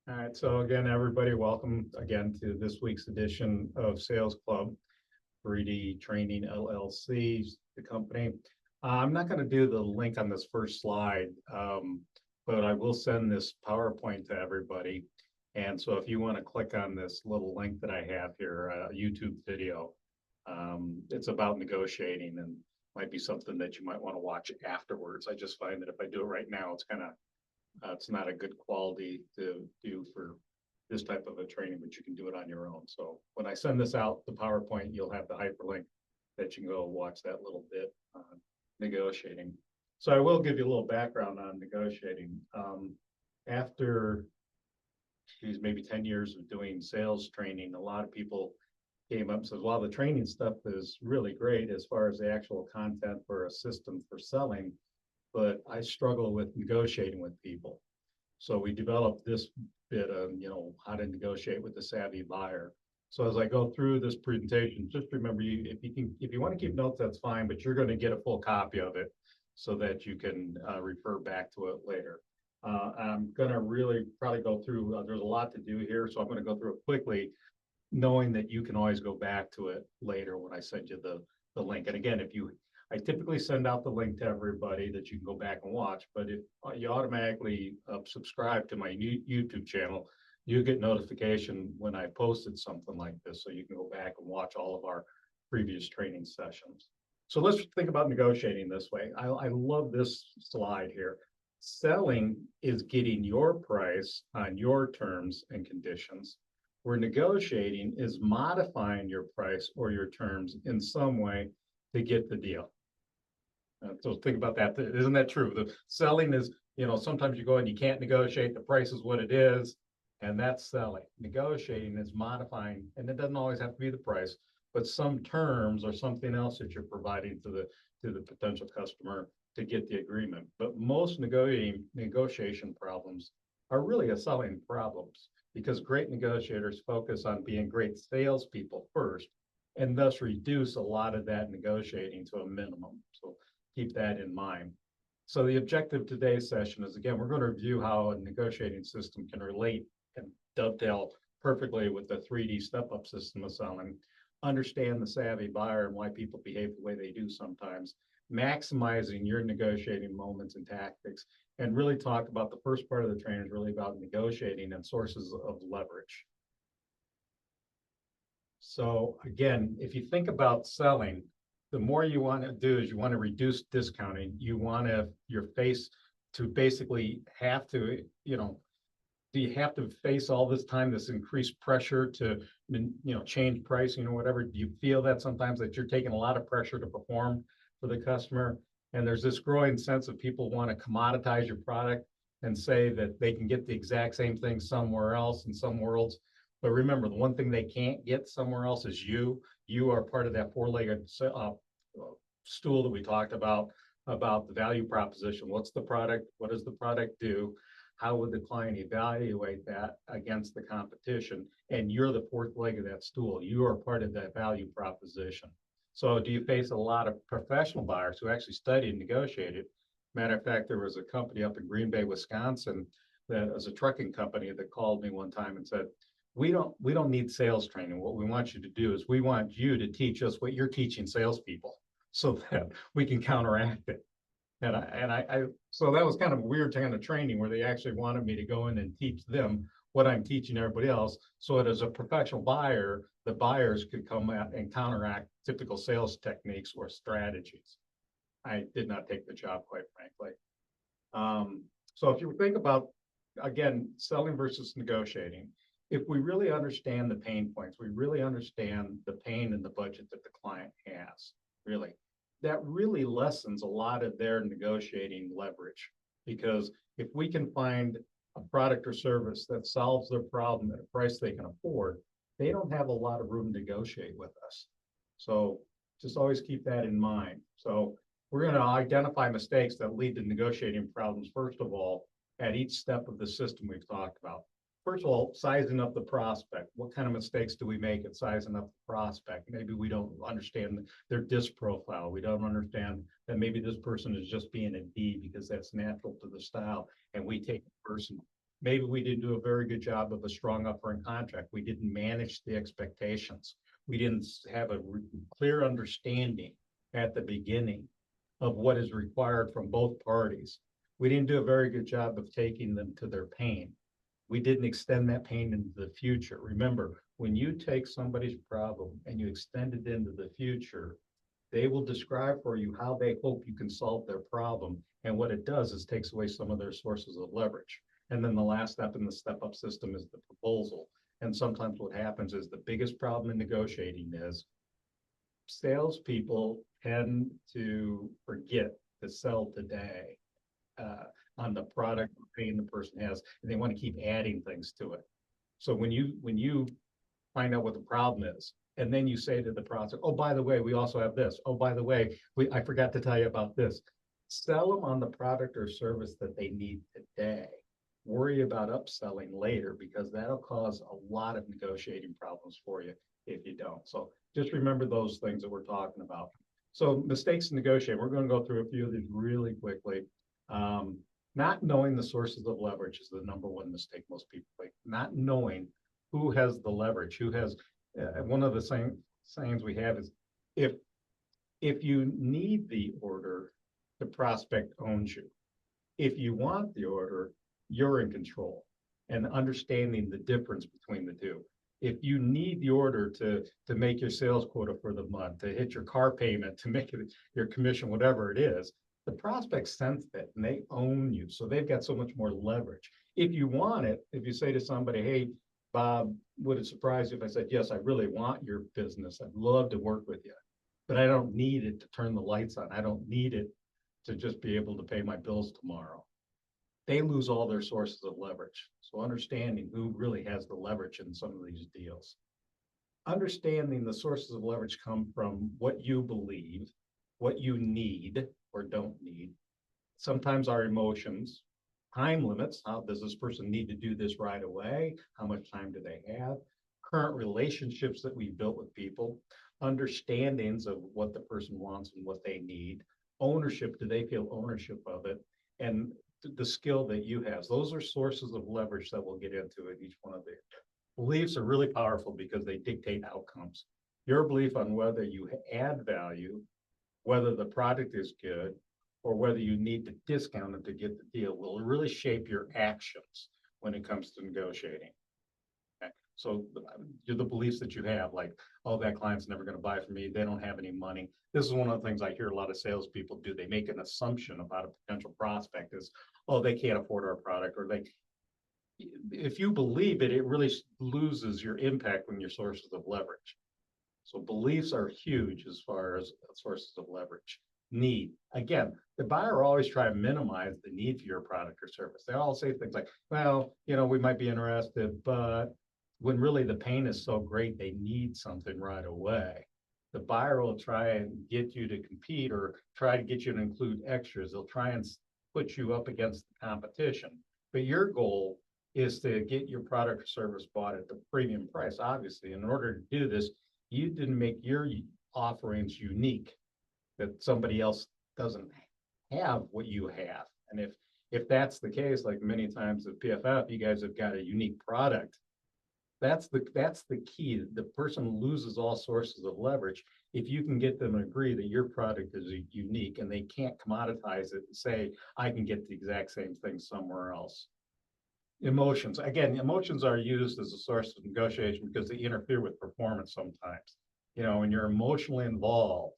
All right, so again, everybody, welcome again to this week's edition of Sales Club, 3D Training LLC, the company. I'm not going to do the link on this first slide, but I will send this PowerPoint to everybody. And so if you want to click on this little link that I have here, a YouTube video, it's about negotiating and might be something that you might want to watch afterwards. I just find that if I do it right now, it's not a good quality to do for this type of a training, but you can do it on your own. So when I send this out, the PowerPoint, you'll have the hyperlink that you can go watch that little bit on negotiating. So I will give you a little background on negotiating. After maybe 10 years of doing sales training, a lot of people came up and said, well, the training stuff is really great as far as the actual content for a system for selling, but I struggle with negotiating with people. So we developed this bit of, how to negotiate with the savvy buyer. So as I go through this presentation, just remember, if you want to keep notes, that's fine, but you're going to get a full copy of it so that you can refer back to it later. I'm going to really probably go through, there's a lot to do here, so I'm going to go through it quickly, knowing that you can always go back to it later when I send you the link. And again, I typically send out the link to everybody that you can go back and watch, but if you automatically subscribe to my YouTube channel, you get notification when I posted something like this, so you can go back and watch all of our previous training sessions. So let's think about negotiating this way. I love this slide here. Selling is getting your price on your terms and conditions, where negotiating is modifying your price or your terms in some way to get the deal. So think about that. Isn't that true? The selling is, sometimes you go and you can't negotiate, the price is what it is, and that's selling. Negotiating is modifying, and it doesn't always have to be the price, but some terms or something else that you're providing to the potential customer to get the agreement. But most negotiation problems are really a selling problems, because great negotiators focus on being great salespeople first, and thus reduce a lot of that negotiating to a minimum. So keep that in mind. So the objective of today's session is, again, we're going to review how a negotiating system can relate and dovetail perfectly with the 3D step-up system of selling, understand the savvy buyer and why people behave the way they do sometimes, maximizing your negotiating moments and tactics, and really talk about the first part of the training is really about negotiating and sources of leverage. So again, if you think about selling, the more you want to do is you want to reduce discounting. You want your face to basically have to, do you have to face all this time, this increased pressure to, change pricing or whatever? Do you feel that sometimes that you're taking a lot of pressure to perform for the customer? And there's this growing sense of people want to commoditize your product and say that they can get the exact same thing somewhere else in some worlds. But remember, the one thing they can't get somewhere else is you. You are part of that four-legged stool that we talked about the value proposition. What's the product? What does the product do? How would the client evaluate that against the competition? And you're the fourth leg of that stool. You are part of that value proposition. So do you face a lot of professional buyers who actually study and negotiated? Matter of fact, there was a company up in Green Bay, Wisconsin, that was a trucking company that called me one time and said, we don't need sales training. What we want you to do is we want you to teach us what you're teaching salespeople so that we can counteract it. And so that was kind of a weird kind of training where they actually wanted me to go in and teach them what I'm teaching everybody else, so that as a professional buyer, the buyers could come out and counteract typical sales techniques or strategies. I did not take the job, quite frankly. So if you think about, again, selling versus negotiating, if we really understand the pain points, we really understand the pain and the budget that the client has, really, that really lessens a lot of their negotiating leverage. Because if we can find a product or service that solves their problem at a price they can afford, they don't have a lot of room to negotiate with us. So just always keep that in mind. So we're going to identify mistakes that lead to negotiating problems, first of all, at each step of the system we've talked about. First of all, sizing up the prospect. What kind of mistakes do we make at sizing up the prospect? Maybe we don't understand their DISC profile. We don't understand that maybe this person is just being a D because that's natural to the style, and we take the person Maybe we didn't do a very good job of a strong upfront contract. We didn't manage the expectations. We didn't have a clear understanding at the beginning of what is required from both parties. We didn't do a very good job of taking them to their pain. We didn't extend that pain into the future. Remember, when you take somebody's problem and you extend it into the future, they will describe for you how they hope you can solve their problem. And what it does is takes away some of their sources of leverage. And then the last step in the step up system is the proposal. And sometimes what happens is the biggest problem in negotiating is salespeople tend to forget to sell today on the product or pain the person has, and they want to keep adding things to it. So when you find out what the problem is, and then you say to the prospect, oh, by the way, we also have this. Oh, by the way, I forgot to tell you about this. Sell them on the product or service that they need today. Worry about upselling later, because that'll cause a lot of negotiating problems for you if you don't. So just remember those things that we're talking about. So mistakes in negotiating, we're going to go through a few of these really quickly. Not knowing the sources of leverage is the number one mistake most people make. Not knowing who has the leverage, who has, one of the sayings we have is, if you need the order, the prospect owns you. If you want the order, you're in control. And understanding the difference between the two. If you need the order to make your sales quota for the month, to hit your car payment, to make it your commission, whatever it is, the prospects sense that and they own you. So they've got so much more leverage. If you want it, if you say to somebody, hey, Bob, would it surprise you if I said, yes, I really want your business. I'd love to work with you, but I don't need it to turn the lights on. I don't need it to just be able to pay my bills tomorrow. They lose all their sources of leverage. So understanding who really has the leverage in some of these deals. Understanding the sources of leverage come from what you believe, what you need or don't need. Sometimes our emotions, time limits. How does this person need to do this right away? How much time do they have? Current relationships that we've built with people, understandings of what the person wants and what they need, ownership, do they feel ownership of it? And the skill that you have. Those are sources of leverage that we'll get into in each one of these. Beliefs are really powerful because they dictate outcomes. Your belief on whether you add value, whether the product is good, or whether you need to discount it to get the deal will really shape your actions when it comes to negotiating. Okay. So the beliefs that you have, like, oh, that client's never going to buy from me. They don't have any money. This is one of the things I hear a lot of salespeople do. They make an assumption about a potential prospect is, oh, they can't afford our product, or if you believe it, it really loses your impact when your sources of leverage. So beliefs are huge as far as sources of leverage. Need, again, the buyer always try to minimize the need for your product or service. They all say things like, well, we might be interested, but when really the pain is so great, they need something right away. The buyer will try and get you to compete or try to get you to include extras. They'll try and put you up against the competition. But your goal is to get your product or service bought at the premium price. Obviously, in order to do this, you didn't make your offerings unique, that somebody else doesn't have what you have. And if that's the case, like many times at PFF, you guys have got a unique product. That's the key. The person loses all sources of leverage if you can get them to agree that your product is unique and they can't commoditize it and say, I can get the exact same thing somewhere else. Emotions. Again, emotions are used as a source of negotiation because they interfere with performance sometimes. When you're emotionally involved,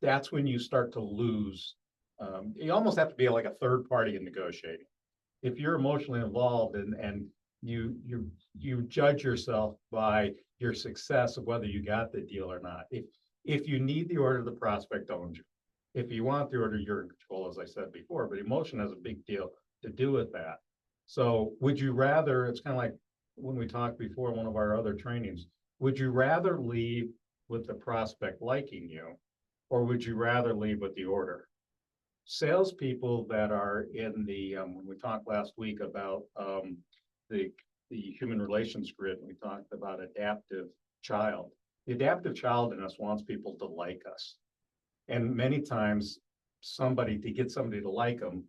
that's when you start to lose. You almost have to be like a third party in negotiating. If you're emotionally involved and you judge yourself by your success of whether you got the deal or not. If you need the order, the prospect owns you. If you want the order, you're in control, as I said before, but emotion has a big deal to do with that. So would you rather, it's kind of like when we talked before in one of our other trainings, would you rather leave with the prospect liking you, or would you rather leave with the order? Salespeople that are in the, when we talked last week about the human relations grid, we talked about adaptive child. The adaptive child in us wants people to like us. And many times to get somebody to like them,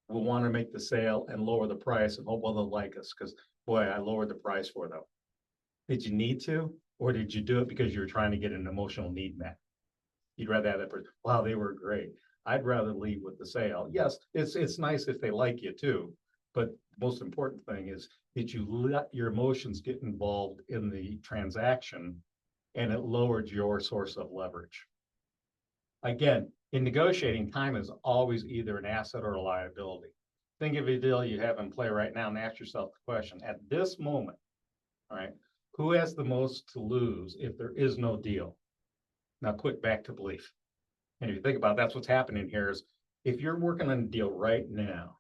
will want to make the sale and lower the price and hope, well, they'll like us because, boy, I lowered the price for them. Did you need to, or did you do it because you were trying to get an emotional need met? You'd rather have that person, wow, they were great. I'd rather leave with the sale. Yes, it's nice if they like you too, but most important thing is that you let your emotions get involved in the transaction and it lowered your source of leverage. Again, in negotiating, time is always either an asset or a liability. Think of a deal you have in play right now and ask yourself the question, at this moment, all right, who has the most to lose if there is no deal? Now, quick back to belief. And if you think about it, that's what's happening here is if you're working on a deal right now,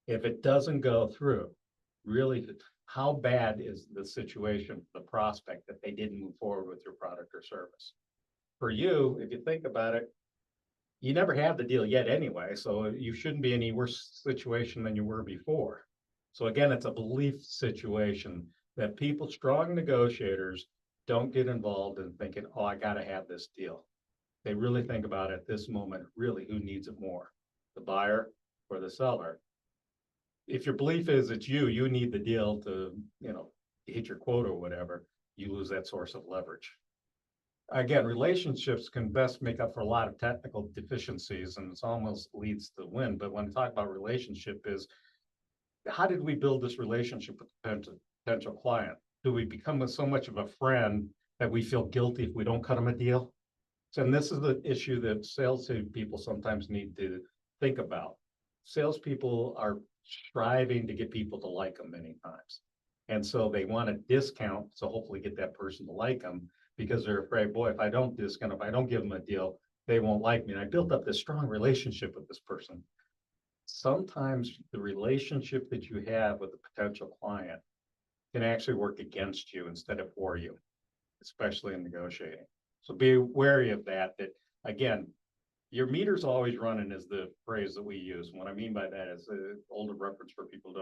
if it doesn't go through, really, how bad is the situation for the prospect that they didn't move forward with your product or service? For you, if you think about it, you never have the deal yet anyway, so you shouldn't be any worse situation than you were before. So again, it's a belief situation that people, strong negotiators, don't get involved in thinking, oh, I got to have this deal. They really think about it at this moment, really, who needs it more, the buyer or the seller? If your belief is it's you need the deal to, hit your quota or whatever, you lose that source of leverage. Again, relationships can best make up for a lot of technical deficiencies and it's almost leads to win. But when I talk about relationship is, how did we build this relationship with the potential client? Do we become so much of a friend that we feel guilty if we don't cut them a deal? So, and this is the issue that sales people sometimes need to think about. Salespeople are striving to get people to like them many times. And so they want to discount to hopefully get that person to like them because they're afraid, boy, if I don't discount, if I don't give them a deal, they won't like me. And I built up this strong relationship with this person. Sometimes the relationship that you have with a potential client can actually work against you instead of for you, especially in negotiating. So be wary of that, again, your meter's always running is the phrase that we use. And what I mean by that is an older reference for people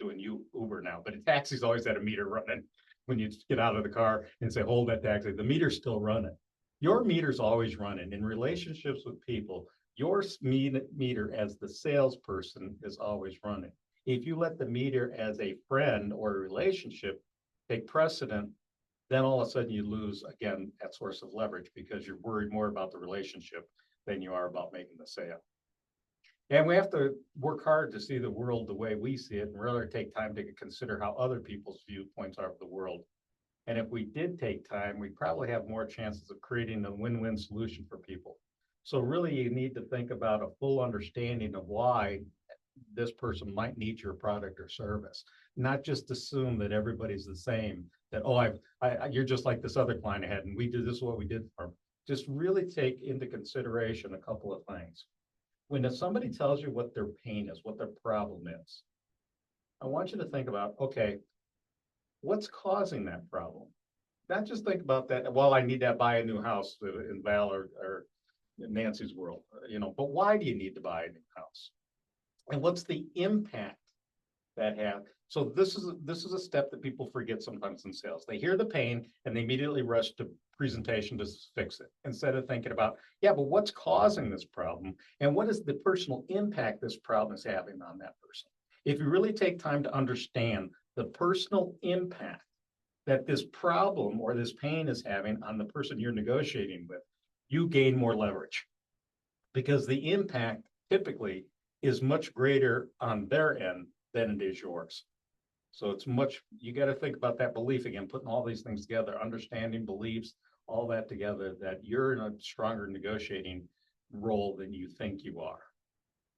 doing Uber now, but a taxi's always had a meter running. When you get out of the car and say, hold that taxi, the meter's still running. Your meter's always running. In relationships with people, your meter as the salesperson is always running. If you let the meter as a friend or a relationship take precedent, then all of a sudden you lose, again, that source of leverage because you're worried more about the relationship than you are about making the sale. And we have to work hard to see the world the way we see it and really take time to consider how other people's viewpoints are of the world. And if we did take time, we probably have more chances of creating a win-win solution for people. So really you need to think about a full understanding of why this person might need your product or service, not just assume that everybody's the same, that, oh, you're just like this other client I had and we did this is what we did for them. Just really take into consideration a couple of things. When somebody tells you what their pain is, what their problem is, I want you to think about, okay, what's causing that problem? Not just think about that, well, I need to buy a new house in Val or Nancy's world, but why do you need to buy a new house? And what's the impact that have? So this is a step that people forget sometimes in sales. They hear the pain and they immediately rush to presentation to fix it instead of thinking about, yeah, but what's causing this problem and what is the personal impact this problem is having on that person? If you really take time to understand the personal impact that this problem or this pain is having on the person you're negotiating with, you gain more leverage because the impact typically is much greater on their end than it is yours. So it's you got to think about that belief again, putting all these things together, understanding beliefs, all that together, that you're in a stronger negotiating role than you think you are.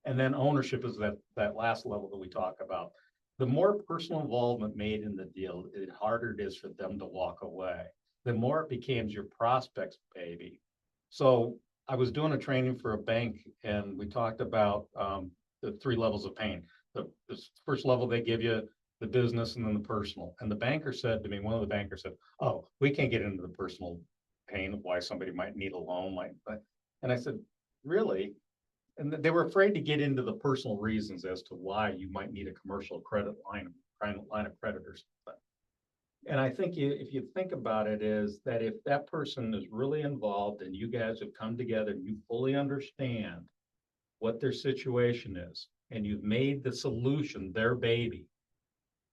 And then ownership is that last level that we talk about. The more personal involvement made in the deal, the harder it is for them to walk away. The more it becomes your prospect's baby. So I was doing a training for a bank and we talked about the 3 levels of pain. The first level they give you the business and then the personal. And the banker said to me, one of the bankers said, oh, we can't get into the personal pain of why somebody might need a loan. And I said, really? And they were afraid to get into the personal reasons as to why you might need a commercial credit line of credit or something. And I think if you think about it is that if that person is really involved and you guys have come together and you fully understand what their situation is, and you've made the solution their baby,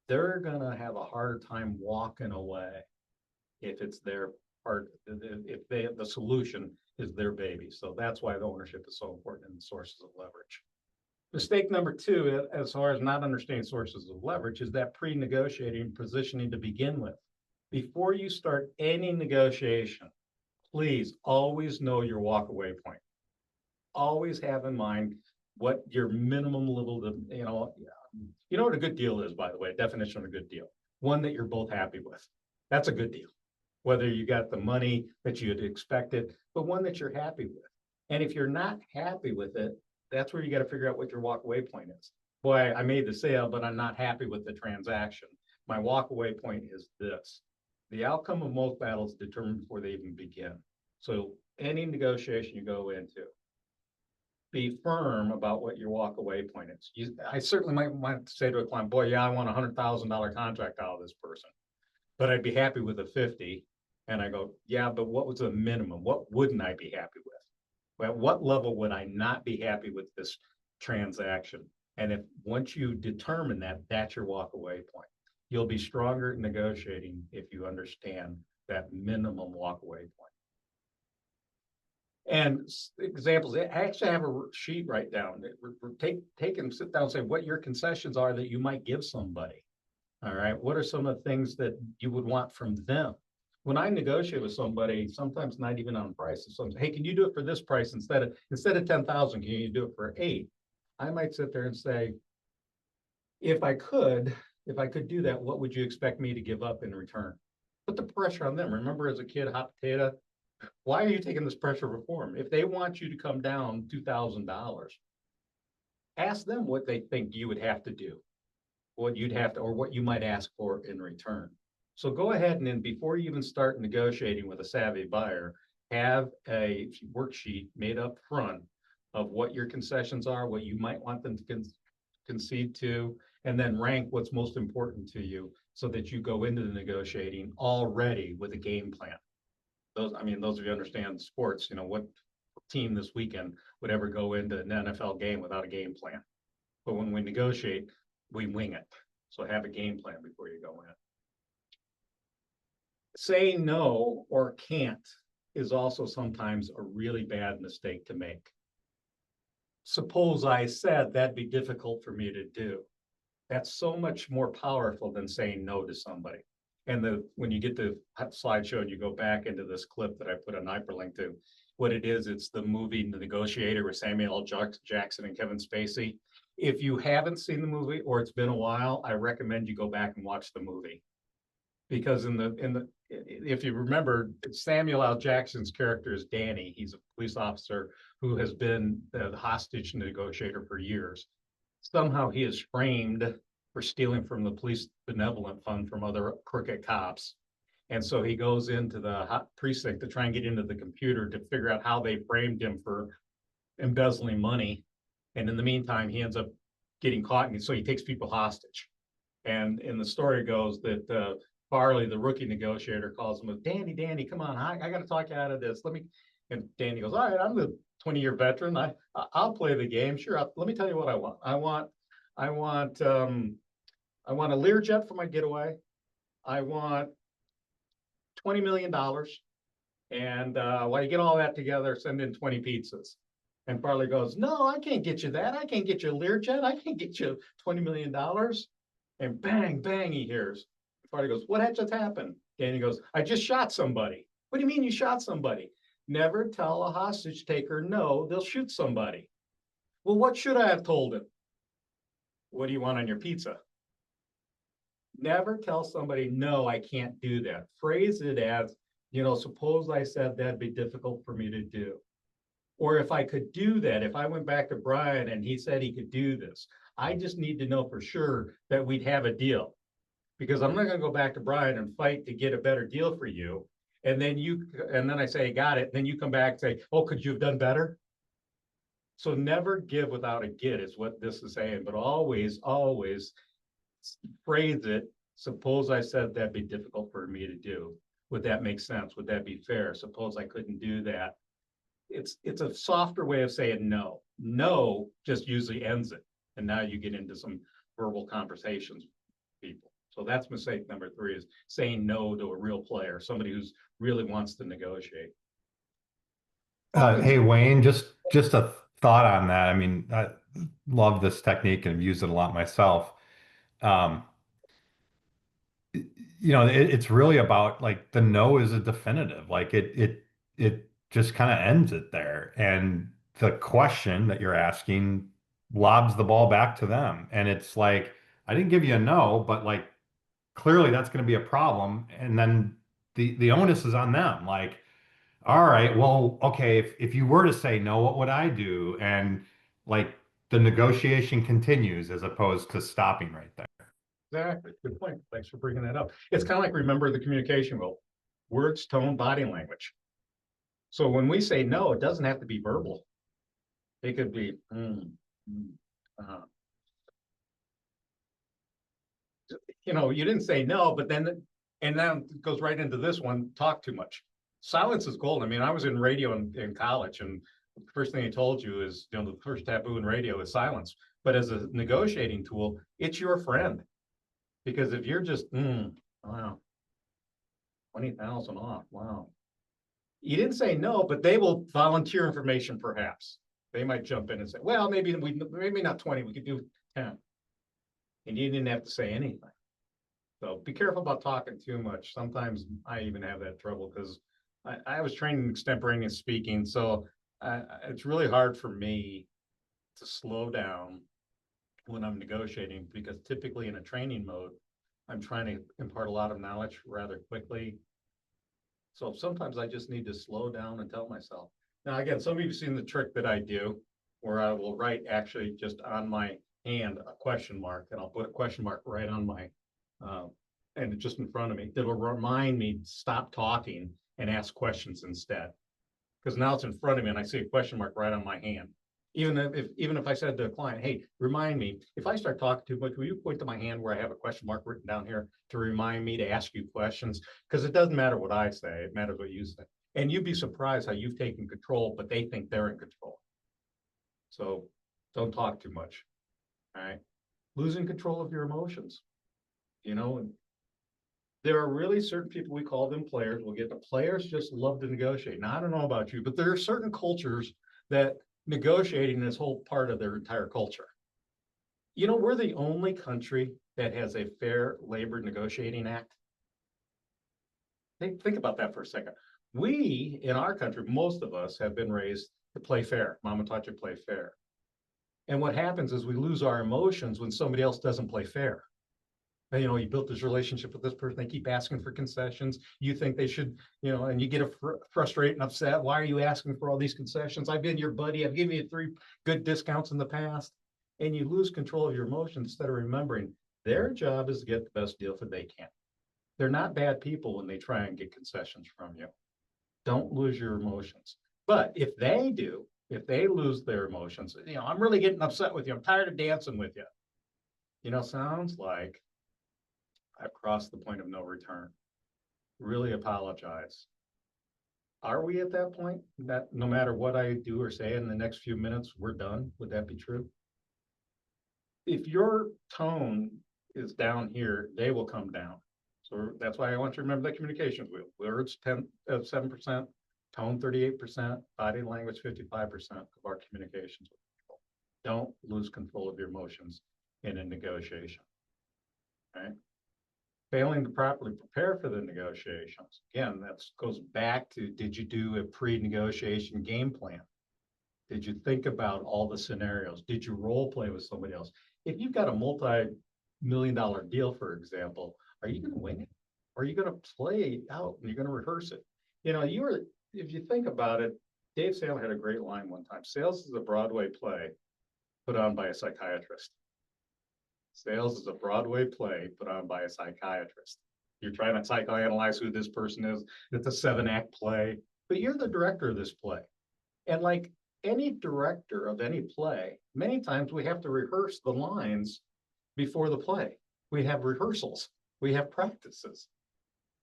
they're gonna have a harder time walking away if it's their part, if the solution is their baby. So that's why the ownership is so important in the sources of leverage. Mistake number two, as far as not understanding sources of leverage, is that pre-negotiating positioning to begin with. Before you start any negotiation, please always know your walk-away point. Always have in mind what your minimum level, you know what a good deal is, by the way, definition of a good deal. One that you're both happy with. That's a good deal. Whether you got the money that you had expected, but one that you're happy with. And if you're not happy with it, that's where you got to figure out what your walk-away point is. Boy, I made the sale, but I'm not happy with the transaction. My walk-away point is this. The outcome of most battles is determined before they even begin. So any negotiation you go into, be firm about what your walk-away point is. I certainly might want to say to a client, boy, yeah, I want $100,000 contract out of this person, but I'd be happy with a 50. And I go, yeah, but what was the minimum? What wouldn't I be happy with? At what level would I not be happy with this transaction? And if once you determine that, that's your walk-away point. You'll be stronger at negotiating if you understand that minimum walk-away point. And examples, I actually have a sheet right down. Take and sit down and say what your concessions are that you might give somebody. All right. What are some of the things that you would want from them? When I negotiate with somebody, sometimes not even on price, sometimes, hey, can you do it for this price instead of 10,000? Can you do it for 8? I might sit there and say, if I could do that, what would you expect me to give up in return? Put the pressure on them. Remember, as a kid, hot potato. Why are you taking this pressure before them? If they want you to come down $2,000, ask them what they think you would have to do, what you'd have to, or what you might ask for in return. So go ahead and then before you even start negotiating with a savvy buyer, have a worksheet made up front of what your concessions are, what you might want them to concede to, and then rank what's most important to you so that you go into the negotiating already with a game plan. Those of you who understand sports, what team this weekend would ever go into an NFL game without a game plan? But when we negotiate, we wing it. So have a game plan before you go in. Saying no or can't is also sometimes a really bad mistake to make. Suppose I said that'd be difficult for me to do. That's so much more powerful than saying no to somebody. And when you get the slideshow and you go back into this clip that I put an hyperlink to, what it is, it's the movie The Negotiator with Samuel L. Jackson and Kevin Spacey. If you haven't seen the movie or it's been a while, I recommend you go back and watch the movie. Because if you remember, Samuel L. Jackson's character is Danny. He's a police officer who has been the hostage negotiator for years. Somehow he is framed for stealing from the police benevolent fund from other crooked cops. And so he goes into the precinct to try and get into the computer to figure out how they framed him for embezzling money. And in the meantime, he ends up getting caught. And so he takes people hostage. And in the story goes that Farley, the rookie negotiator, calls him, Danny, come on, I got to talk you out of this. And Danny goes, all right, I'm the 20-year veteran. I'll play the game. Sure. Let me tell you what I want. I want a Learjet for my getaway. I want $20 million. And while you get all that together, send in 20 pizzas. And Farley goes, no, I can't get you that. I can't get you a Learjet. I can't get you $20 million. And bang, bang, he hears. Farley goes, what had just happened? Danny goes, I just shot somebody. What do you mean you shot somebody? Never tell a hostage taker no, they'll shoot somebody. Well, what should I have told him? What do you want on your pizza? Never tell somebody, no, I can't do that. Phrase it as, suppose I said that'd be difficult for me to do. Or if I could do that, if I went back to Brian and he said he could do this, I just need to know for sure that we'd have a deal. Because I'm not going to go back to Brian and fight to get a better deal for you. And then I say, got it. Then you come back and say, oh, could you have done better? So never give without a get is what this is saying, but always phrase it. Suppose I said that'd be difficult for me to do. Would that make sense? Would that be fair? Suppose I couldn't do that. It's a softer way of saying no. No just usually ends it. And now you get into some verbal conversations with people. So that's mistake number 3, is saying no to a real player, somebody who's really wants to negotiate. Hey Wayne, just a thought on that. I mean, I love this technique and have used it a lot myself. Um, it's really about like the no is a definitive. Like it just kind of ends it there. And the question that you're asking lobs the ball back to them. And it's like, I didn't give you a no, but like clearly that's going to be a problem. And then the onus is on them. Like, all right, well, okay, if you were to say no, what would I do? And like the negotiation continues as opposed to stopping right there. Exactly. Good point. Thanks for bringing that up. It's kind of like, remember the communication rule: words, tone, body language. So when we say no, it doesn't have to be verbal. It could be, uh, you didn't say no, but then, and then it goes right into this one: talk too much. Silence is gold. I mean, I was in radio in college, and the first thing he told you is, the first taboo in radio is silence. But as a negotiating tool, it's your friend. Because if you're just, wow, 20,000 off, wow. You didn't say no, but they will volunteer information perhaps. They might jump in and say, well, maybe not 20, we could do 10. And you didn't have to say anything. So be careful about talking too much. Sometimes I even have that trouble because I was trained in extemporaneous speaking. So it's really hard for me to slow down when I'm negotiating, because typically in a training mode, I'm trying to impart a lot of knowledge rather quickly. So sometimes I just need to slow down and tell myself. Now, again, some of you have seen the trick that I do where I will write actually just on my hand a question mark, and I'll put a question mark right on my, and just in front of me. That'll remind me to stop talking and ask questions instead. Because now it's in front of me and I see a question mark right on my hand. Even if I said to a client, hey, remind me, if I start talking too much, will you point to my hand where I have a question mark written down here to remind me to ask you questions? Because it doesn't matter what I say, it matters what you say. And you'd be surprised how you've taken control, but they think they're in control. So don't talk too much. All right. Losing control of your emotions. There are really certain people, we call them players. We'll get the players just love to negotiate. Now, I don't know about you, but there are certain cultures that negotiating is whole part of their entire culture. We're the only country that has a Fair Labor Negotiating Act. Think about that for a second. We, in our country, most of us have been raised to play fair. Mama taught you to play fair. And what happens is we lose our emotions when somebody else doesn't play fair. You built this relationship with this person, they keep asking for concessions. You think they should, and you get frustrated and upset. Why are you asking for all these concessions? I've been your buddy. I've given you 3 good discounts in the past. And you lose control of your emotions instead of remembering their job is to get the best deal that they can. They're not bad people when they try and get concessions from you. Don't lose your emotions. But if they do, if they lose their emotions, I'm really getting upset with you. I'm tired of dancing with you. Sounds like I've crossed the point of no return. Really apologize. Are we at that point that no matter what I do or say in the next few minutes, we're done? Would that be true? If your tone is down here, they will come down. So that's why I want you to remember the communications wheel. Words 7%, tone 38%, body language 55% of our communications with people. Don't lose control of your emotions in a negotiation. Right? Failing to properly prepare for the negotiations. Again, that goes back to, did you do a pre-negotiation game plan? Did you think about all the scenarios? Did you role play with somebody else? If you've got a multi-million-dollar deal, for example, are you going to wing it? Or are you going to play it out and you're going to rehearse it? If you think about it, Dave Sandler had a great line one time: sales is a Broadway play put on by a psychiatrist. Sales is a Broadway play put on by a psychiatrist. You're trying to psychoanalyze who this person is. It's a 7-act play, but you're the director of this play. And like any director of any play, many times we have to rehearse the lines before the play. We have rehearsals, we have practices.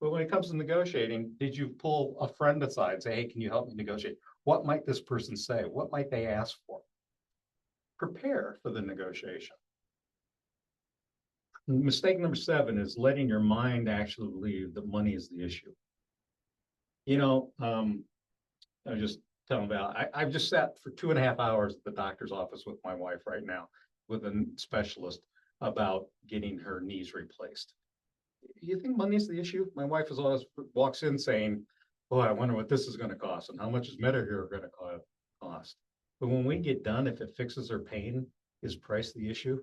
But when it comes to negotiating, did you pull a friend aside and say, hey, can you help me negotiate? What might this person say? What might they ask for? prepare for the negotiation. Mistake number 7 is letting your mind actually believe that money is the issue. I was just telling Val, I've just sat for 2.5 hours at the doctor's office with my wife right now, with a specialist about getting her knees replaced. You think money is the issue? My wife is always walks in saying, "Oh, I wonder what this is going to cost and how much is Medicare going to cost." But when we get done, if it fixes her pain, is price the issue?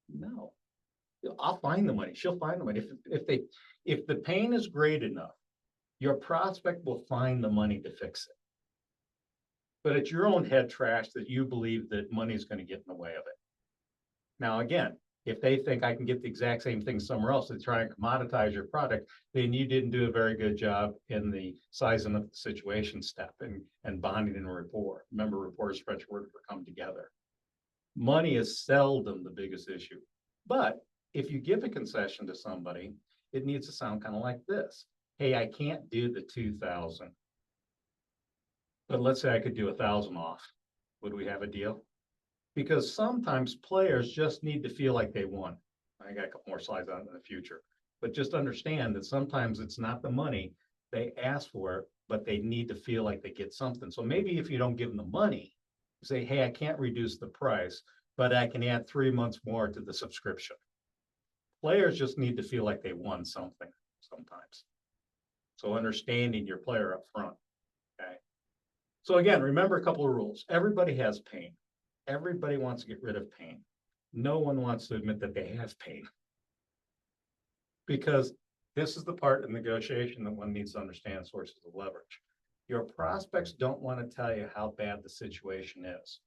No. I'll find the money. She'll find the money. If the pain is great enough, your prospect will find the money to fix it. But it's your own head trash that you believe that money is going to get in the way of it. Now, again, if they think I can get the exact same thing somewhere else to try and commoditize your product, then you didn't do a very good job in the sizing of the situation step and bonding and rapport. Remember, rapport is French word for come together. Money is seldom the biggest issue. But if you give a concession to somebody, it needs to sound kind of like this. Hey, I can't do the 2,000. But let's say I could do 1,000 off. Would we have a deal? Because sometimes players just need to feel like they won. I got a couple more slides on it in the future, but just understand that sometimes it's not the money they ask for it, but they need to feel like they get something. So maybe if you don't give them the money, say, hey, I can't reduce the price, but I can add 3 months more to the subscription. Players just need to feel like they won something sometimes. So understanding your player up front. Okay. So again, remember a couple of rules. Everybody has pain. Everybody wants to get rid of pain. No one wants to admit that they have pain. Because this is the part of negotiation that one needs to understand sources of leverage. Your prospects don't want to tell you how bad the situation is.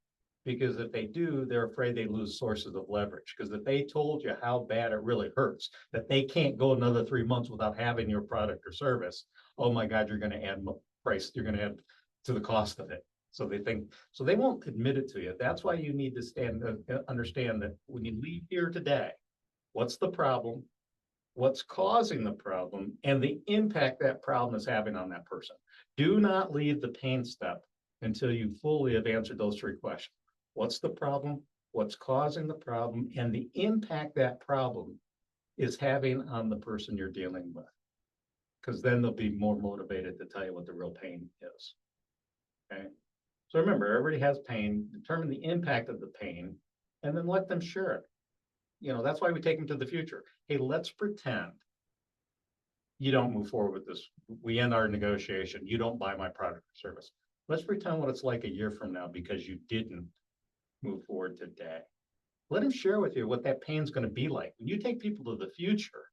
Because if they do, they're afraid they lose sources of leverage. Because if they told you how bad it really hurts, that they can't go another 3 months without having your product or service, oh my God, you're going to add price, you're going to add to the cost of it. So they won't admit it to you. That's why you need to understand that when you leave here today, what's the problem, what's causing the problem, and the impact that problem is having on that person. Do not leave the pain step until you fully have answered those 3 questions. What's the problem? What's causing the problem? And the impact that problem is having on the person you're dealing with. Because then they'll be more motivated to tell you what the real pain is. Okay. So remember, everybody has pain. Determine the impact of the pain, and then let them share it. That's why we take them to the future. Hey, let's pretend you don't move forward with this. We end our negotiation. You don't buy my product or service. Let's pretend what it's like a year from now because you didn't move forward today. Let them share with you what that pain's going to be like. When you take people to the future,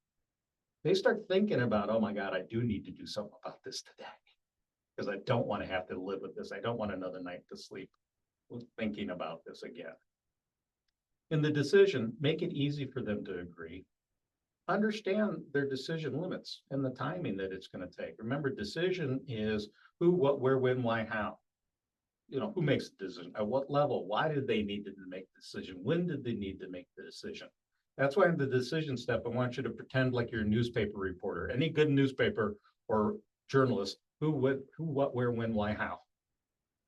they start thinking about, oh my God, I do need to do something about this today. Because I don't want to have to live with this. I don't want another night to sleep thinking about this again. In the decision, make it easy for them to agree. Understand their decision limits and the timing that it's going to take. Remember, decision is who, what, where, when, why, how. Who makes the decision? At what level? Why did they need to make the decision? When did they need to make the decision? That's why in the decision step, I want you to pretend like you're a newspaper reporter. Any good newspaper or journalist, who, what, where, when, why, how.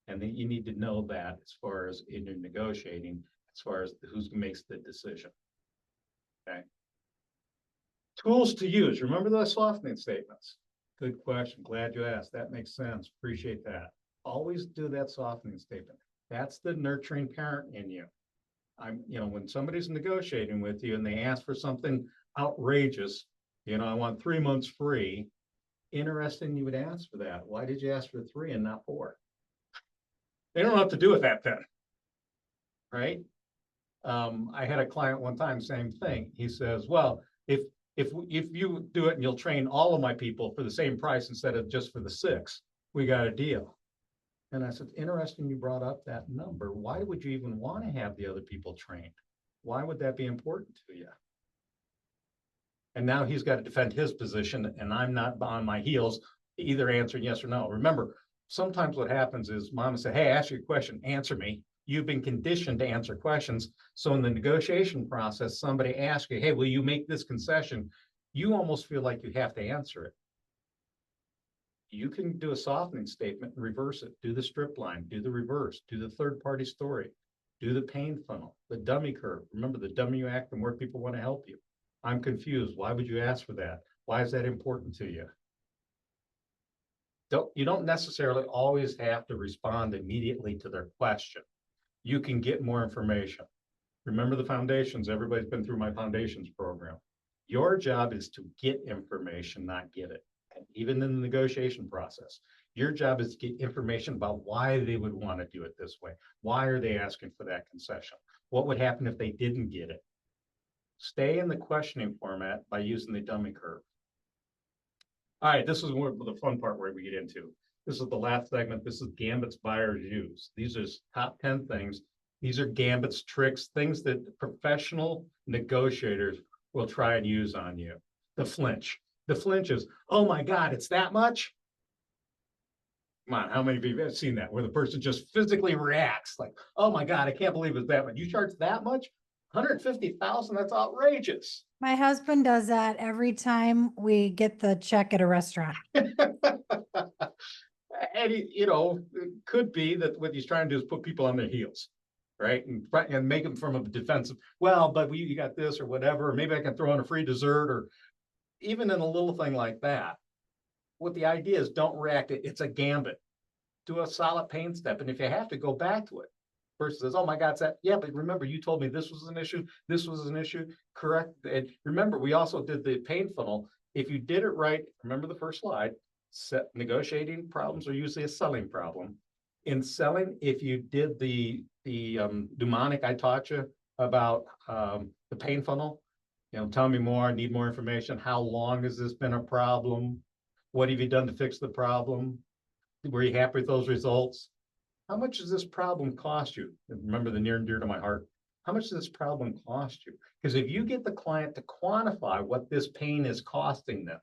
And then you need to know that as far as in your negotiating, as far as who makes the decision. Okay. Tools to use. Remember those softening statements? Good question. Glad you asked. That makes sense. Appreciate that. Always do that softening statement. That's the nurturing parent in you. When somebody's negotiating with you and they ask for something outrageous, I want 3 months free. Interesting you would ask for that. Why did you ask for 3 and not 4? They don't know what to do with that then, right? I had a client one time, same thing. He says, well, if you do it and you'll train all of my people for the same price instead of just for the 6, we got a deal. And I said, interesting you brought up that number. Why would you even want to have the other people trained? Why would that be important to you? And now he's got to defend his position, and I'm not on my heels either answering yes or no. Remember, sometimes what happens is mom said, hey, ask you a question, answer me. You've been conditioned to answer questions. So in the negotiation process, somebody asks you, hey, will you make this concession? You almost feel like you have to answer it. You can do a softening statement and reverse it. Do the strip line, do the reverse, do the third party story. Do the pain funnel, the dummy curve. Remember the dummy you act, the more people want to help you. I'm confused. Why would you ask for that? Why is that important to you? You don't necessarily always have to respond immediately to their question. You can get more information. Remember the foundations. Everybody's been through my foundations program. Your job is to get information, not get it. And even in the negotiation process, your job is to get information about why they would want to do it this way. Why are they asking for that concession? What would happen if they didn't get it? Stay in the questioning format by using the dummy curve. All right, this is more the fun part where we get into. This is the last segment. This is Gambit's buyers use. These are top 10 things. These are Gambit's tricks, things that professional negotiators will try and use on you. The flinch. The flinch is, oh my God, it's that much? Come on, how many of you have seen that? Where the person just physically reacts like, oh my God, I can't believe it's that much. You charge that much? 150,000, that's outrageous. My husband does that every time we get the check at a restaurant. And it could be that what he's trying to do is put people on their heels, right? And make them from a defensive, well, but you got this or whatever, or maybe I can throw in a free dessert, or even in a little thing like that. What the idea is, don't react. It's a gambit. Do a solid pain step. And if you have to, go back to it. Person says, oh my God, that, yeah, but remember, you told me this was an issue. This was an issue. Correct. And remember, we also did the pain funnel. If you did it right, remember the first slide, negotiating problems are usually a selling problem. In selling, if you did the mnemonic I taught you about the pain funnel, tell me more, I need more information. How long has this been a problem? What have you done to fix the problem? Were you happy with those results? How much does this problem cost you? Remember the near and dear to my heart. How much does this problem cost you? Because if you get the client to quantify what this pain is costing them,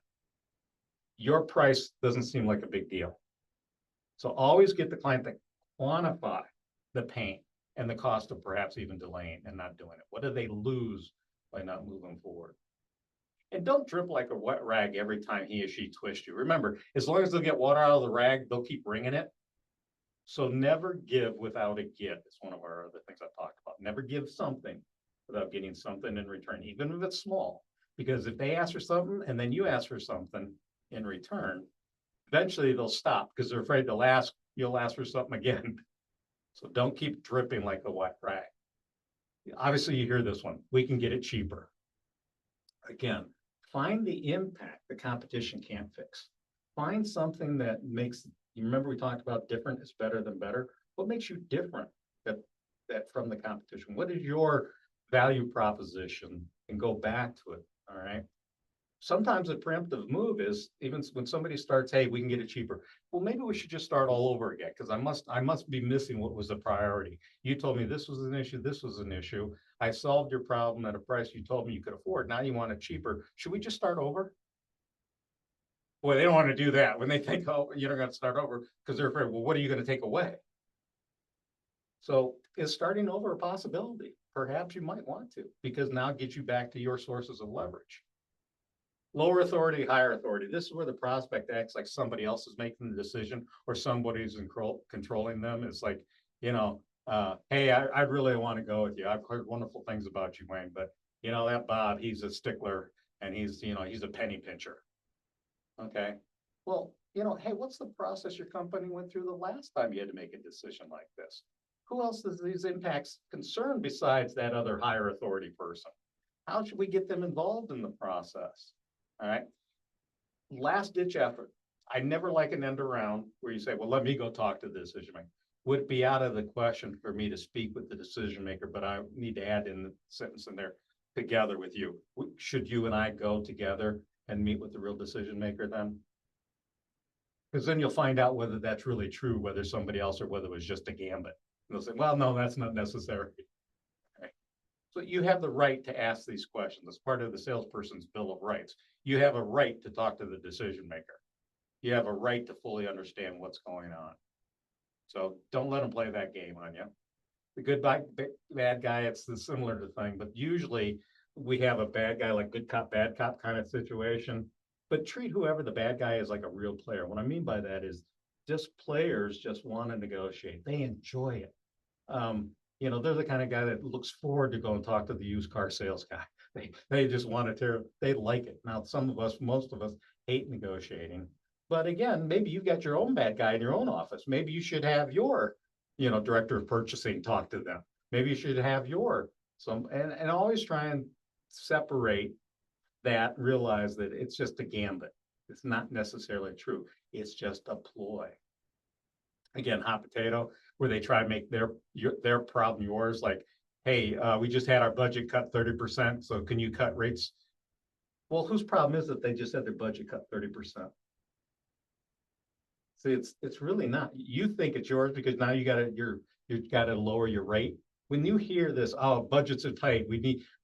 your price doesn't seem like a big deal. So always get the client to quantify the pain and the cost of perhaps even delaying and not doing it. What do they lose by not moving forward? And don't drip like a wet rag every time he or she twists you. Remember, as long as they'll get water out of the rag, they'll keep wringing it. So never give without a give. It's one of our other things I've talked about. Never give something without getting something in return, even if it's small. Because if they ask for something and then you ask for something in return, eventually they'll stop because they're afraid you'll ask for something again. So don't keep dripping like a wet rag. Obviously, you hear this one. We can get it cheaper. Again, find the impact the competition can't fix. Find something that makes, you remember we talked about different is better than better. What makes you different that from the competition? What is your value proposition? And go back to it. All right. Sometimes a preemptive move is even when somebody starts, hey, we can get it cheaper. Well, maybe we should just start all over again because I must be missing what was the priority. You told me this was an issue. This was an issue. I solved your problem at a price you told me you could afford. Now you want it cheaper. Should we just start over? Boy, they don't want to do that when they think, oh, you're going to start over because they're afraid, well, what are you going to take away? So is starting over a possibility? Perhaps you might want to, because now it gets you back to your sources of leverage. Lower authority, higher authority. This is where the prospect acts like somebody else is making the decision or somebody's controlling them. It's like, hey, I really want to go with you. I've heard wonderful things about you, Wayne, but that Bob, he's a stickler and he's a penny pincher. Okay. Well, hey, what's the process your company went through the last time you had to make a decision like this? Who else does these impacts concern besides that other higher authority person? How should we get them involved in the process? All right. Last ditch effort. I never like an end around where you say, well, let me go talk to the decision maker. Would it be out of the question for me to speak with the decision maker, but I need to add in the sentence in there together with you. Should you and I go together and meet with the real decision maker then? Because then you'll find out whether that's really true, whether somebody else or whether it was just a gambit. And they'll say, well, no, that's not necessary. Okay. So you have the right to ask these questions. As part of the salesperson's Bill of Rights. You have a right to talk to the decision maker. You have a right to fully understand what's going on. So don't let them play that game on you. The good bad guy, it's the similar to thing, but usually we have a bad guy, like good cop, bad cop kind of situation, but treat whoever the bad guy is like a real player. What I mean by that is just players just want to negotiate. They enjoy it. You know, they're the kind of guy that looks forward to go and talk to the used car sales guy. They just want to they like it. Now, some of us, most of us hate negotiating. But again, maybe you've got your own bad guy in your own office. Maybe you should have your, director of purchasing talk to them. Maybe you should have and always try and separate that, realize that it's just a gambit. It's not necessarily true. It's just a ploy. Again, hot potato, where they try to make their problem yours, like, hey, we just had our budget cut 30%, so can you cut rates? Well, whose problem is it they just had their budget cut 30%? See, it's really not. You think it's yours because now you gotta lower your rate. When you hear this, oh, budgets are tight,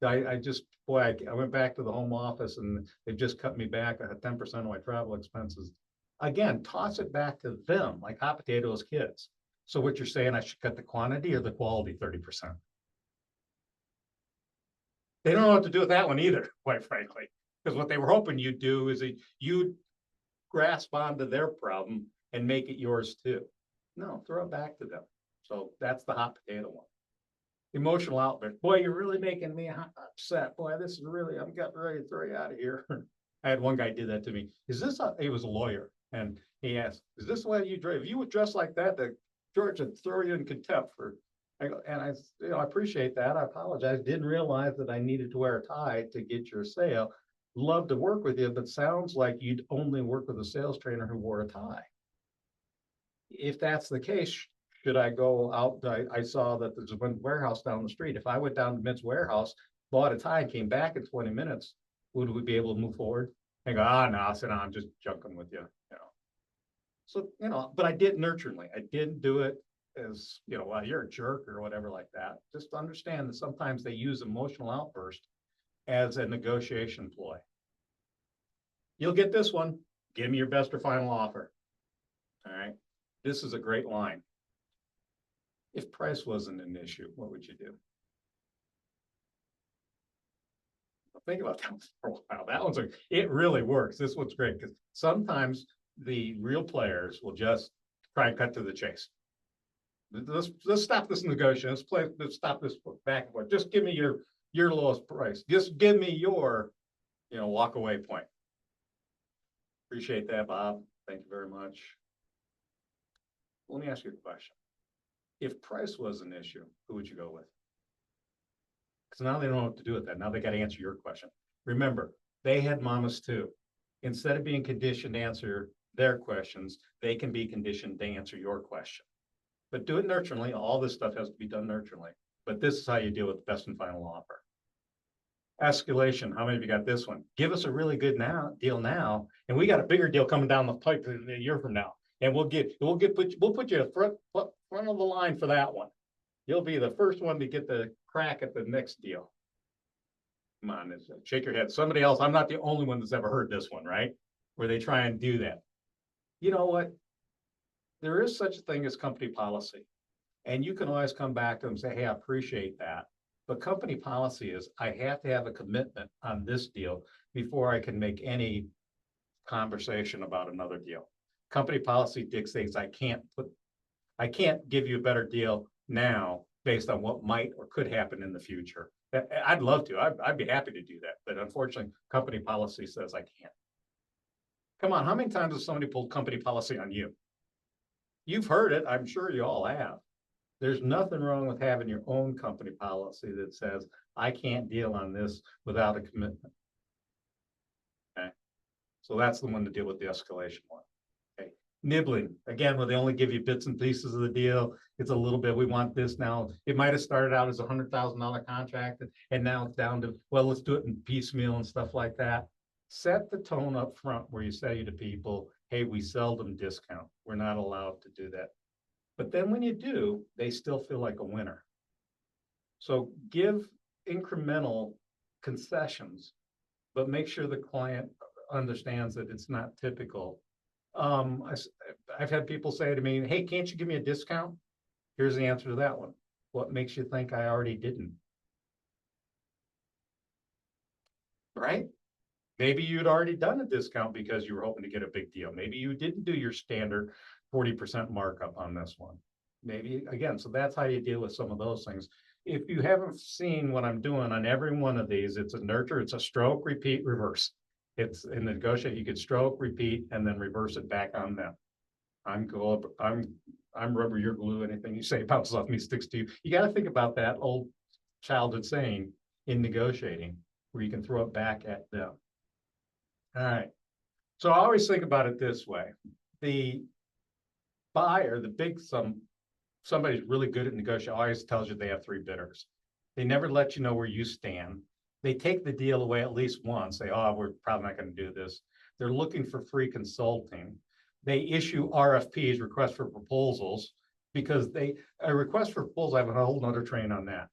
I went back to the home office and they've just cut me back 10% of my travel expenses. Again, toss it back to them like hot potatoes kids. So what you're saying, I should cut the quantity or the quality 30%? They don't know what to do with that one either, quite frankly, because what they were hoping you'd do is that you'd grasp onto their problem and make it yours too. No, throw it back to them. So that's the hot potato one. Emotional outburst. Boy, you're really making me upset. Boy, this is really, I'm getting ready to throw you out of here. I had one guy did that to me. He was a lawyer, and he asked, is this the way you drive? If you would dress like that, the George would throw you in contempt for. I appreciate that. I apologize. Didn't realize that I needed to wear a tie to get your sale. Love to work with you, but sounds like you'd only work with a sales trainer who wore a tie. If that's the case, should I go out? I saw that there's a warehouse down the street. If I went down to Mitt's warehouse, bought a tie, and came back in 20 minutes, would we be able to move forward? I go, no, I said, no, I'm just joking with you, So, but I did nurturingly. I didn't do it as, well, you're a jerk or whatever like that. Just understand that sometimes they use emotional outburst as a negotiation ploy. You'll get this one. Give me your best or final offer. All right. This is a great line. If price wasn't an issue, what would you do? Think about that for a while. That one's it really works. This one's great because sometimes the real players will just try and cut to the chase. Let's stop this negotiation. Let's stop this back and forth. Just give me your lowest price. Just give me your, walk away point. Appreciate that, Bob. Thank you very much. Let me ask you a question. If price was an issue, who would you go with? Because now they don't know what to do with that. Now they got to answer your question. Remember, they had mamas too. Instead of being conditioned to answer their questions, they can be conditioned to answer your question. But do it nurturingly. All this stuff has to be done nurturingly. But this is how you deal with the best and final offer. Escalation. How many of you got this one? Give us a really good deal now, and we got a bigger deal coming down the pipe a year from now. And we'll put you at front of the line for that one. You'll be the first one to get the crack at the next deal. Come on, shake your head. Somebody else, I'm not the only one that's ever heard this one, right? Where they try and do that. You know what? There is such a thing as company policy. And you can always come back to them and say, hey, I appreciate that. But company policy is I have to have a commitment on this deal before I can make any conversation about another deal. Company policy dictates I can't give you a better deal now based on what might or could happen in the future. I'd love to. I'd be happy to do that. But unfortunately, company policy says I can't. Come on, how many times has somebody pulled company policy on you? You've heard it. I'm sure you all have. There's nothing wrong with having your own company policy that says, I can't deal on this without a commitment. Okay. So that's the one to deal with the escalation one. Okay. Nibbling, again, where they only give you bits and pieces of the deal. It's a little bit, we want this now. It might have started out as $100,000 contract and now it's down to, well, let's do it in piecemeal and stuff like that. Set the tone up front where you say to people, hey, we seldom discount. We're not allowed to do that. But then when you do, they still feel like a winner. So give incremental concessions, but make sure the client understands that it's not typical. I've had people say to me, hey, can't you give me a discount? Here's the answer to that one. What makes you think I already didn't? Right? Maybe you'd already done a discount because you were hoping to get a big deal. Maybe you didn't do your standard 40% markup on this one. maybe, again, so that's how you deal with some of those things. If you haven't seen what I'm doing on every one of these, it's a nurture, it's a stroke, repeat, reverse. It's in the negotiate, you could stroke, repeat, and then reverse it back on them. I'm rubber, you're glue, anything you say bounces off me, sticks to you. You gotta think about that old childhood saying in negotiating, where you can throw it back at them. All right, so I always think about it this way. The buyer, somebody's really good at negotiating, always tells you they have three bidders. They never let you know where you stand. They take the deal away at least once, say, oh, we're probably not gonna do this. They're looking for free consulting. They issue RFPs, requests for proposals, because a request for proposal, I have a whole nother train on that.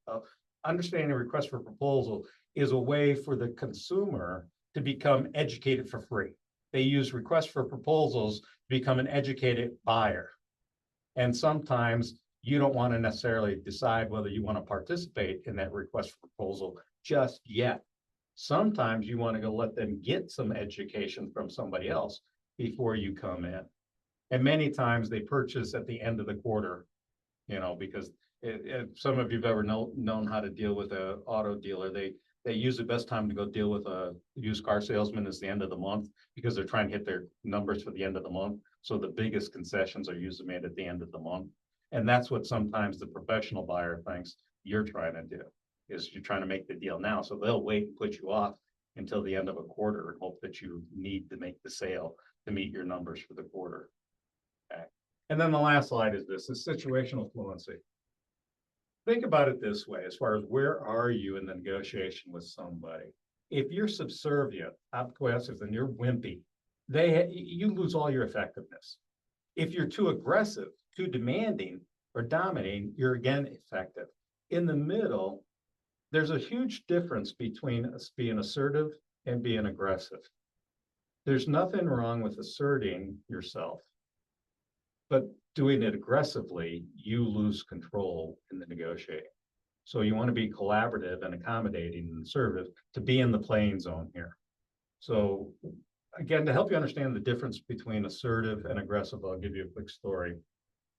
Understanding a request for proposal is a way for the consumer to become educated for free. They use requests for proposals to become an educated buyer. And sometimes you don't want to necessarily decide whether you want to participate in that request for proposal just yet. Sometimes you want to go let them get some education from somebody else before you come in. And many times they purchase at the end of the quarter, because if some of you've ever known how to deal with an auto dealer, they use the best time to go deal with a used car salesman is the end of the month, because they're trying to hit their numbers for the end of the month. So the biggest concessions are usually made at the end of the month. And that's what sometimes the professional buyer thinks you're trying to do, is you're trying to make the deal now. So they'll wait and put you off until the end of a quarter and hope that you need to make the sale to meet your numbers for the quarter. Okay. And then the last slide is situational fluency. Think about it this way, as far as where are you in the negotiation with somebody? If you're subservient, acquiescent, and you're wimpy, you lose all your effectiveness. If you're too aggressive, too demanding, or dominating, you're again effective. In the middle, there's a huge difference between us being assertive and being aggressive. There's nothing wrong with asserting yourself, but doing it aggressively, you lose control in the negotiating. So you want to be collaborative and accommodating and assertive to be in the playing zone here. So again, to help you understand the difference between assertive and aggressive, I'll give you a quick story.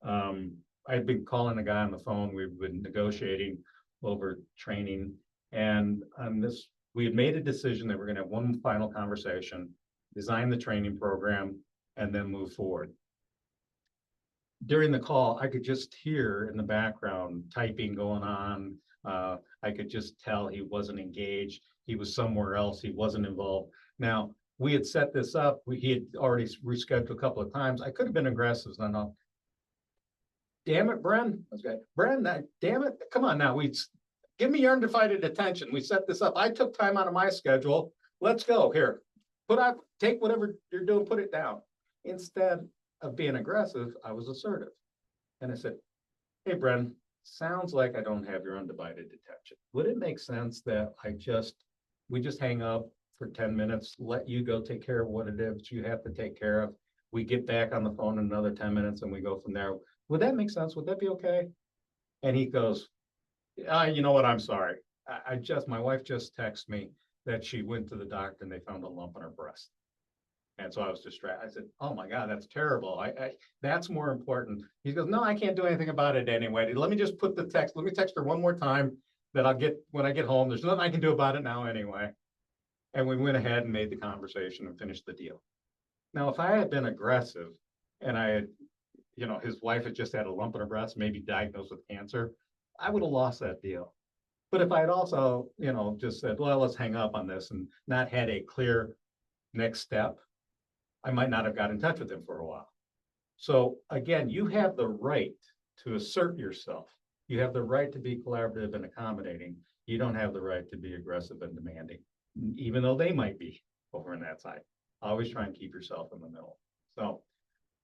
I'd been calling a guy on the phone. We've been negotiating over training, and on this, we had made a decision that we're going to have one final conversation, design the training program, and then move forward. During the call, I could just hear in the background typing going on. I could just tell he wasn't engaged. He was somewhere else. He wasn't involved. Now, we had set this up. He had already rescheduled a couple of times. I could have been aggressive. So no, damn it, Bren. Okay. Bren, damn it. Come on now. Give me your undivided attention. We set this up. I took time out of my schedule. Let's go here. Take whatever you're doing, put it down. Instead of being aggressive, I was assertive. And I said, hey, Bren, sounds like I don't have your undivided attention. Would it make sense that we just hang up for 10 minutes, let you go take care of what it is you have to take care of. We get back on the phone in another 10 minutes and we go from there. Would that make sense? Would that be okay? And he goes, you know what? I'm sorry. My wife just texted me that she went to the doctor and they found a lump in her breast. And so I was distracted. I said, oh my God, that's terrible. That's more important. He goes, no, I can't do anything about it anyway. Let me just put the text. Let me text her one more time that I'll get when I get home. There's nothing I can do about it now anyway. And we went ahead and made the conversation and finished the deal. Now, if I had been aggressive and I had, his wife had just had a lump in her breast, maybe diagnosed with cancer, I would have lost that deal. But if I had also, just said, well, let's hang up on this and not had a clear next step, I might not have got in touch with him for a while. So again, you have the right to assert yourself. You have the right to be collaborative and accommodating. You don't have the right to be aggressive and demanding, even though they might be over on that side. Always try and keep yourself in the middle. So,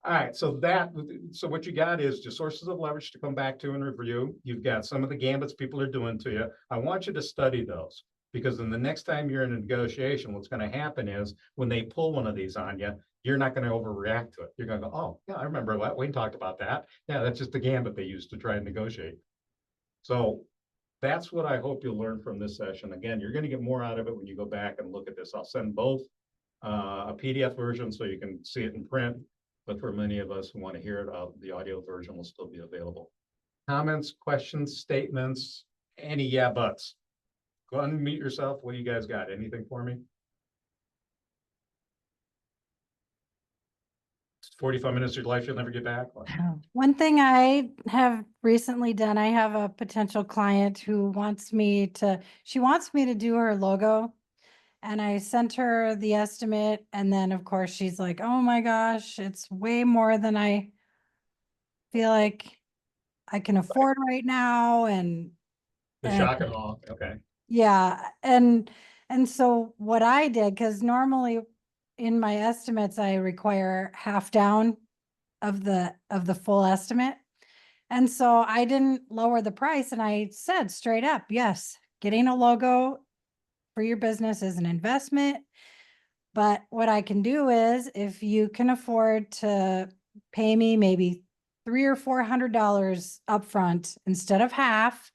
all right. So what you got is just sources of leverage to come back to and review. You've got some of the gambits people are doing to you. I want you to study those, because then the next time you're in a negotiation, what's going to happen is when they pull one of these on you, you're not going to overreact to it. You're going to go, oh, yeah, I remember what Wayne talked about that. Yeah, that's just the gambit they use to try and negotiate. So that's what I hope you'll learn from this session. Again, you're going to get more out of it when you go back and look at this. I'll send both a PDF version so you can see it in print, but for many of us who want to hear it, the audio version will still be available. Comments, questions, statements, any yeah buts? Go unmute yourself. What do you guys got? Anything for me? 45 minutes of your life you'll never get back. What? One thing I have recently done, I have a potential client who wants me to, she wants me to do her logo. And I sent her the estimate, and then of course she's like, oh my gosh, it's way more than I feel like I can afford right now. And The shock and awe. Okay. yeah, and so what I did, because normally in my estimates, I require half down of the full estimate. And so I didn't lower the price, and I said straight up, yes, getting a logo for your business is an investment. But what I can do is, if you can afford to pay me maybe $300 or $400 upfront instead of half,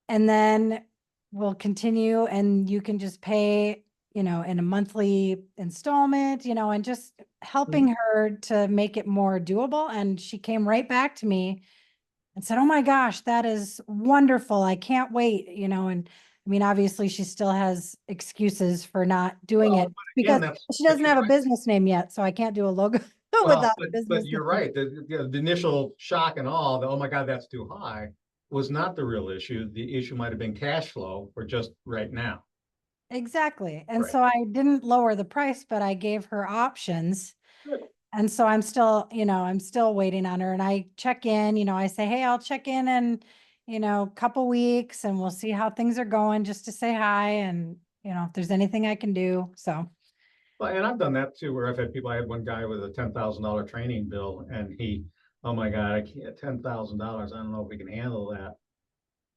and then we'll continue, and you can just pay, in a monthly installment, and just helping her to make it more doable. And she came right back to me and said, oh my gosh, that is wonderful. I can't wait, and I mean, obviously she still has excuses for not doing Well, it but because again, that's- she doesn't you're have a right. business name yet. So I can't do a logo Well, without a but business you're name. right. The initial shock and awe, the, oh my God, that's too high, was not the real issue. The issue might have been cash flow for just right now. Exactly. And Right. so I didn't lower the price, but I gave her options. Good. And so I'm still, I'm still waiting on her, and I check in, I say, hey, I'll check in, couple weeks, and we'll see how things are going, just to say hi, and, if there's anything I can do. So, Well, and I've done that too, where I've had people, I had one guy with a $10,000 training bill and he, oh my God, I can't, $10,000. I don't know if we can handle that.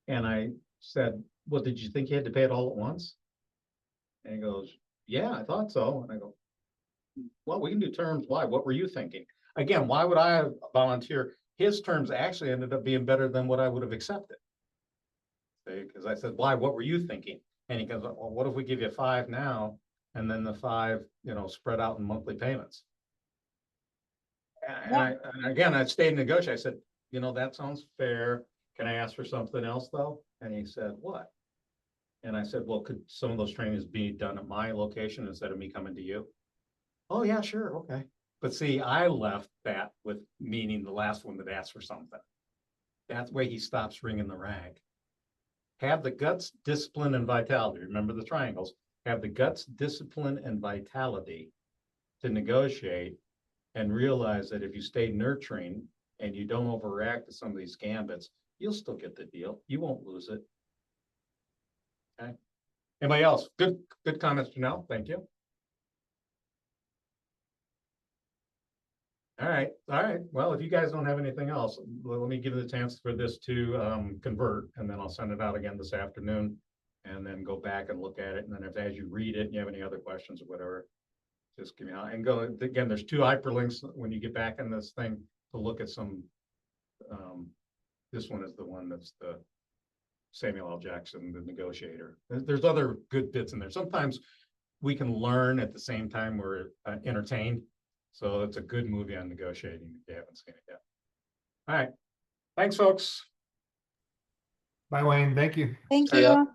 And I said, well, did you think you had to pay it all at once? And he goes, yeah, I thought so. And I go, well, we can do terms. Why? What were you thinking? Again, why would I volunteer? His terms actually ended up being better than what I would have accepted. Because I said, why? What were you thinking? And he goes, well, what if we give you 5 now? And then the 5, spread out in monthly payments. And again, I stayed and negotiated. I said, that sounds fair. Can I ask for something else though? And he said, what? And I said, well, could some of those trainings be done at my location instead of me coming to you? Oh yeah, sure. Okay. But see, I left that with meaning the last one that asked for something. That way he stops ringing the rag. Have the guts, discipline, and vitality. Remember the triangles. Have the guts, discipline, and vitality to negotiate, and realize that if you stay nurturing and you don't overreact to some of these gambits, you'll still get the deal. You won't lose it. Okay. Anybody else? Good comments, Janelle. Thank you. All right. Well, if you guys don't have anything else, let me give you the chance for this to convert, and then I'll send it out again this afternoon, and then go back and look at it. And then if as you read it, and you have any other questions or whatever, just give me out and go again. There's 2 hyperlinks when you get back in this thing to look at some. This one is the one that's the Samuel L. Jackson, the negotiator. There's other good bits in there. Sometimes we can learn at the same time we're entertained. So it's a good movie on negotiating if you haven't seen it yet. All right. Thanks, folks. Bye, Wayne. Thank you. thank Sorry, you.